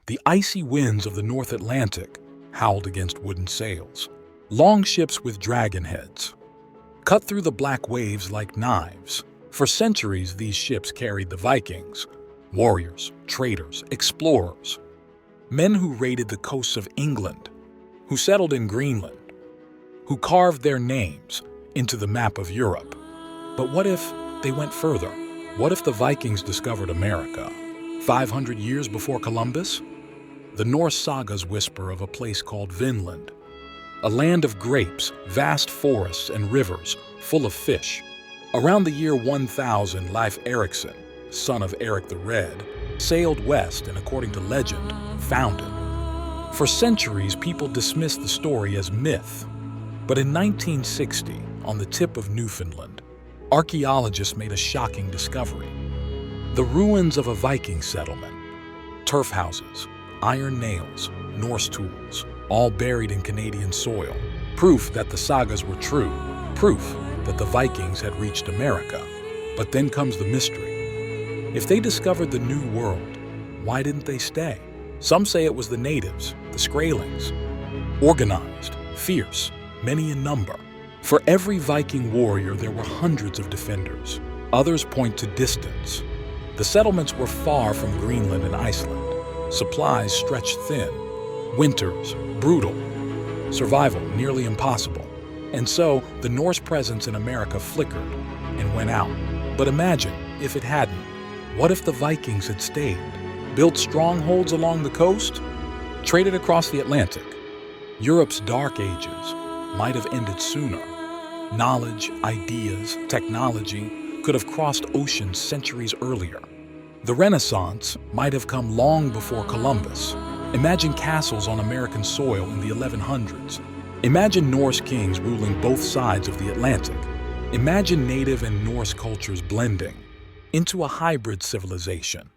The icy winds of the North Atlantic howled against wooden sails. Long ships with dragon heads cut through the black waves like knives. For centuries, these ships carried the Vikings, warriors, traders, explorers, men who raided the coasts of England, who settled in Greenland, who carved their names into the map of Europe. But what if they went further? What if the Vikings discovered America 500 years before Columbus? The Norse sagas whisper of a place called Vinland, a land of grapes, vast forests, and rivers full of fish. Around the year 1000, Leif Erikson, son of Eric the Red, sailed west and, according to legend, found it. For centuries, people dismissed the story as myth. But in 1960, on the tip of Newfoundland, archaeologists made a shocking discovery. The ruins of a Viking settlement. Turf houses, iron nails, Norse tools, all buried in Canadian soil. Proof that the sagas were true. Proof that the Vikings had reached America. But then comes the mystery. If they discovered the New World, why didn't they stay? Some say it was the natives, the Skraelings. Organized, fierce, many in number. For every Viking warrior, there were hundreds of defenders. Others point to distance. The settlements were far from Greenland and Iceland. Supplies stretched thin. Winters brutal. Survival nearly impossible. And so, the Norse presence in America flickered and went out. But imagine if it hadn't. What if the Vikings had stayed? Built strongholds along the coast? Traded across the Atlantic? Europe's dark ages might have ended sooner. Knowledge, ideas, technology could have crossed oceans centuries earlier. The Renaissance might have come long before Columbus. Imagine castles on American soil in the 1100s. Imagine Norse kings ruling both sides of the Atlantic. Imagine native and Norse cultures blending into a hybrid civilization.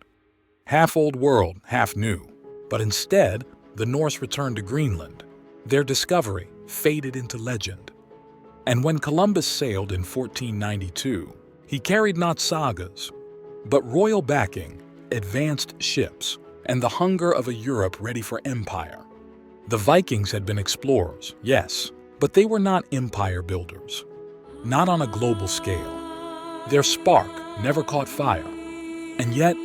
Half old world, half new. But instead, the Norse returned to Greenland. Their discovery faded into legend. And when Columbus sailed in 1492, he carried not sagas, but royal backing, advanced ships, and the hunger of a Europe ready for empire. The Vikings had been explorers, yes, but they were not empire builders. Not on a global scale. Their spark never caught fire. And yet,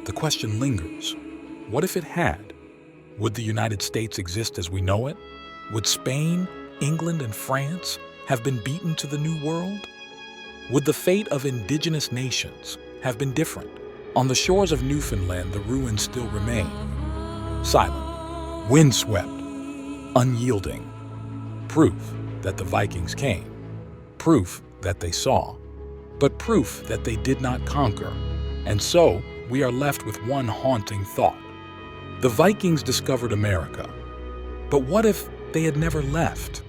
the question lingers. What if it had? Would the United States exist as we know it? Would Spain, England, and France have been beaten to the New World? Would the fate of indigenous nations have been different? On the shores of Newfoundland, the ruins still remain. Silent, windswept, unyielding. Proof that the Vikings came. Proof that they saw. But proof that they did not conquer. And so, we are left with one haunting thought. The Vikings discovered America. But what if they had never left?